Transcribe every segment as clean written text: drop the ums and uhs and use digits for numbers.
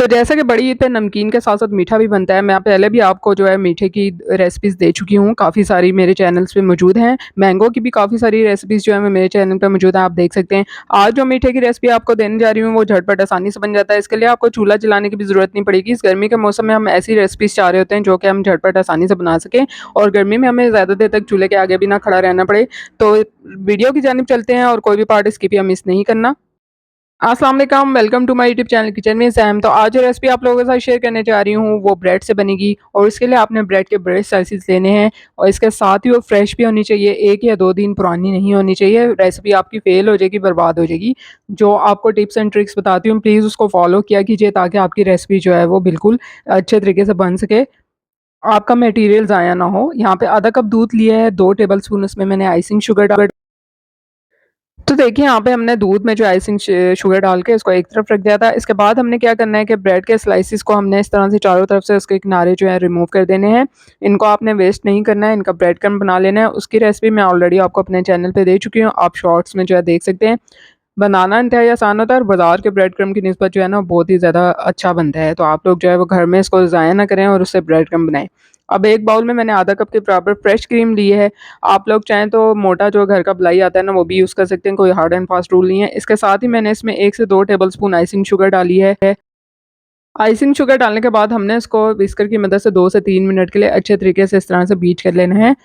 तो जैसा कि बड़ी ईद पे नमकीन के साथ-साथ मीठा भी बनता है, मैं पहले भी आपको जो है मीठे की रेसिपीज़ दे चुकी हूँ, काफ़ी सारी मेरे चैनल्स पे मौजूद हैं। मैंगो की भी काफ़ी सारी रेसिपीज़ जो है वो मेरे चैनल पे मौजूद है, आप देख सकते हैं। आज जो मीठे की रेसिपी आपको देने जा रही हूँ, वो झटपट आसानी से बन जाता है। इसके लिए आपको चूल्हा जलाने की भी ज़रूरत नहीं पड़ेगी। इस गर्मी के मौसम में हम ऐसी रेसिपीज़ चाह रहे होते हैं, जो कि हम झटपट आसानी से बना सकें और गर्मी में हमें ज़्यादा देर तक चूल्हे के आगे भी ना खड़ा रहना पड़े। तो वीडियो की जानिब चलते हैं और कोई भी पार्ट स्किप या मिस नहीं करना। अस्सलाम वालेकुम, welcome to my YouTube channel kitchen with Sam. तो आज जो रेसिपी आप लोगों के साथ शेयर करने जा रही हूँ वो ब्रेड से बनेगी और इसके लिए आपने ब्रेड के बड़े स्लाइसेस लेने हैं और इसके साथ ही वो फ्रेश भी होनी चाहिए, 1 या 2 दिन पुरानी नहीं होनी चाहिए। रेसिपी आपकी फेल हो जाएगी, बर्बाद हो जाएगी। जो आपको टिप्स एंड ट्रिक्स बताती हूँ प्लीज़ उसको फॉलो किया कीजिए ताकि आपकी रेसिपी जो है वो बिल्कुल अच्छे तरीके से बन सके। आपका मटेरियल ज़ाया ना हो। यहाँ पे आधा कप दूध लिया है, 2 टेबल स्पून उसमें मैंने आइसिंग शुगर डाल। तो देखिए यहाँ पे हमने दूध में जो आइसिंग शुगर डाल के इसको एक तरफ रख दिया था। इसके बाद हमने क्या करना है कि ब्रेड के स्लाइसेस को हमने इस तरह से चारों तरफ से उसके किनारे जो है रिमूव कर देने हैं। इनको आपने वेस्ट नहीं करना है, इनका ब्रेड क्रम्ब बना लेना है। उसकी रेसिपी मैं ऑलरेडी आपको अपने चैनल पे दे चुकी हूँ, आप शॉर्ट्स में जो है देख सकते हैं। बनाना इंतहाई आसान होता है और बाज़ार के ब्रेड क्रम्ब की निस्बत जो है ना बहुत ही ज़्यादा अच्छा बनता है। तो आप लोग जो है वो घर में इसको ज़ाया ना करें और उससे ब्रेड क्रम्ब बनाएँ। अब एक बाउल में मैंने आधा कप के बराबर फ्रेश क्रीम ली है। आप लोग चाहें तो मोटा जो घर का मलाई आता है ना वो भी यूज़ कर सकते हैं, कोई हार्ड एंड फास्ट रूल नहीं है। इसके साथ ही मैंने इसमें 1 से 2 टेबलस्पून आइसिंग शुगर डाली है। आइसिंग शुगर डालने के बाद हमने इसको व्हिस्कर की मदद से 2 से 3 मिनट के लिए अच्छे तरीके से इस तरह से बीट कर लेना है।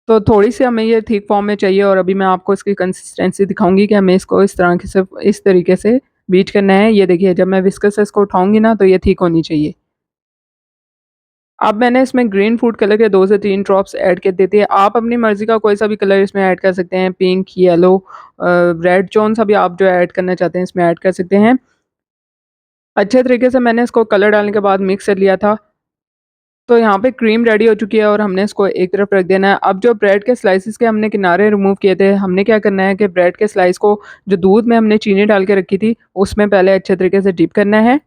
तो थोड़ी-सी हमें ये थिक फॉर्म में चाहिए और अभी मैं आपको इसकी कंसिस्टेंसी दिखाऊँगी कि हमें इसको इस तरह के से इस तरीके से बीट करना है। ये देखिए जब मैं व्हिस्कर से इसको उठाऊँगी ना तो ये थिक होनी चाहिए। अब मैंने इसमें ग्रीन फूड कलर के 2 से 3 ड्रॉप्स ऐड कर देती है। आप अपनी मर्ज़ी का कोई सा भी कलर इसमें ऐड कर सकते हैं, पिंक, येलो, रेड, जौन-सा भी आप जो ऐड करना चाहते हैं इसमें ऐड कर सकते हैं। अच्छे तरीके से मैंने इसको कलर डालने के बाद मिक्स कर लिया था। तो यहाँ पे क्रीम रेडी हो चुकी है और हमने इसको एक तरफ रख देना है। अब जो ब्रेड के स्लाइसेस के हमने किनारे रिमूव किए थे, हमने क्या करना है कि ब्रेड के स्लाइस को जो दूध में हमने चीनी डाल के रखी थी, उसमें पहले अच्छे तरीके से डिप करना है।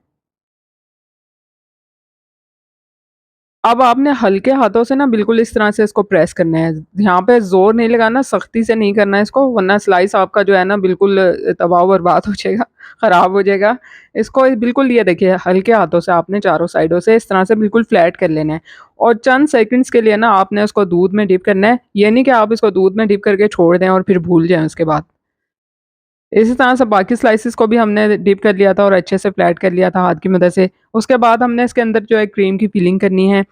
अब आपने हल्के हाथों से ना बिल्कुल इस तरह से इसको प्रेस करना है। यहाँ पे ज़ोर नहीं लगाना, सख्ती से नहीं करना है इसको वरना स्लाइस आपका जो है ना बिल्कुल तबाह व बर्बाद हो जाएगा, ख़राब हो जाएगा। इसको बिल्कुल ये देखिए हल्के हाथों से आपने चारों साइडों से इस तरह से बिल्कुल फ्लैट कर लेना है और चंद सेकंड्स के लिए ना आपने उसको दूध में डिप करना है। ये नहीं कि आप इसको दूध में डिप करके छोड़ दें और फिर भूल जाएँ उसके बाद। इसी तरह से बाकी स्लाइसेस को भी हमने डिप कर लिया था और अच्छे से फ्लैट कर लिया था हाथ की मदद से। उसके बाद हमने इसके अंदर जो है क्रीम की फिलिंग करनी है।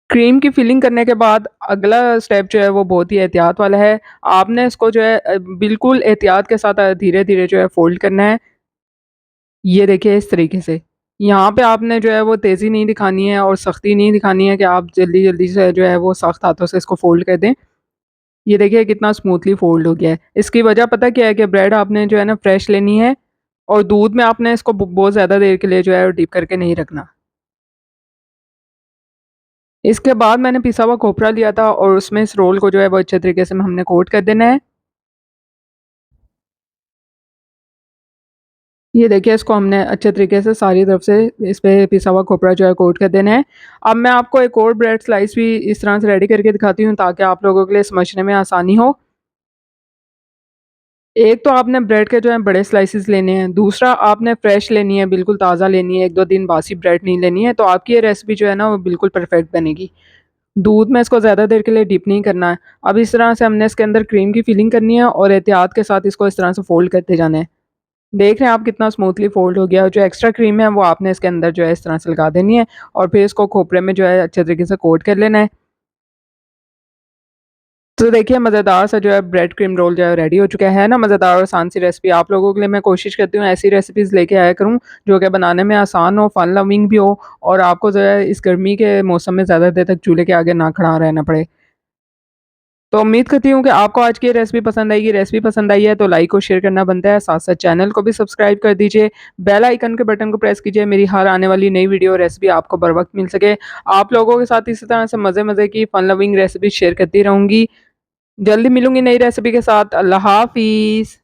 क्रीम की फिलिंग करने के बाद अगला स्टेप जो है वो बहुत ही एहतियात वाला है। आपने इसको जो है बिल्कुल एहतियात के साथ धीरे-धीरे जो है फ़ोल्ड करना है। ये देखिए इस तरीके से। यहाँ पे आपने जो है वो तेज़ी नहीं दिखानी है और सख्ती नहीं दिखानी है कि आप जल्दी-जल्दी से जो है वो सख्त हाथों से इसको फ़ोल्ड कर दें। ये देखिए कितना स्मूथली फ़ोल्ड हो गया है। इसकी वजह पता क्या है कि ब्रेड आपने जो है ना फ्रेश लेनी है और दूध में आपने इसको बहुत ज़्यादा देर के लिए जो है डिप करके नहीं रखना। इसके बाद मैंने पिसा हुआ खोपरा लिया था और उसमें इस रोल को जो है वो अच्छे तरीके से हमने कोट कर देना है। ये देखिए इसको हमने अच्छे तरीके से सारी तरफ से इस पे पिसा हुआ खोपरा जो है कोट कर देना है। अब मैं आपको एक और ब्रेड स्लाइस भी इस तरह से रेडी करके दिखाती हूँ ताकि आप लोगों के लिए समझने में आसानी हो। एक तो आपने ब्रेड के जो है बड़े स्लाइसेस लेने हैं, दूसरा आपने फ्रेश लेनी है, बिल्कुल ताज़ा लेनी है, 1-2 दिन बासी ब्रेड नहीं लेनी है, तो आपकी ये रेसिपी जो है ना वो बिल्कुल परफेक्ट बनेगी। दूध में इसको ज़्यादा देर के लिए डिप नहीं करना है। अब इस तरह से हमने इसके अंदर क्रीम की फिलिंग करनी है और एहतियात के साथ इसको इस तरह से फ़ोल्ड करते जाना है। देख रहे हैं आप कितना स्मूथली फ़ोल्ड हो गया और जो एक्स्ट्रा क्रीम है वो आपने इसके अंदर जो है इस तरह से लगा देनी है और फिर इसको खोपरे में जो है अच्छे तरीके से कोट कर लेना है। तो देखिए मज़ेदार सा जो है ब्रेड क्रीम रोल जो है रेडी हो चुका है ना, मज़ेदार और आसान सी रेसिपी आप लोगों के लिए मैं कोशिश करती हूँ ऐसी रेसिपीज़ लेके आया करूँ जो कि बनाने में आसान हो, फन लविंग भी हो और आपको जो है इस गर्मी के मौसम में ज़्यादा देर तक चूल्हे के आगे ना खड़ा रहना पड़े। तो उम्मीद करती हूँ कि आपको आज की ये रेसिपी पसंद आएगी। रेसिपी पसंद आई है तो लाइक और शेयर करना बनता है, साथ-साथ चैनल को भी सब्सक्राइब कर दीजिए। बेल आइकन के बटन को प्रेस कीजिए, मेरी हर आने वाली नई वीडियो रेसिपी आपको बर वक़्त मिल सके। आप लोगों के साथ इसी तरह से मज़े-मज़े की फन लविंग रेसिपी शेयर करती रहूँगी। जल्दी मिलूँगी नई रेसिपी के साथ। अल्लाह हाफ़िज़।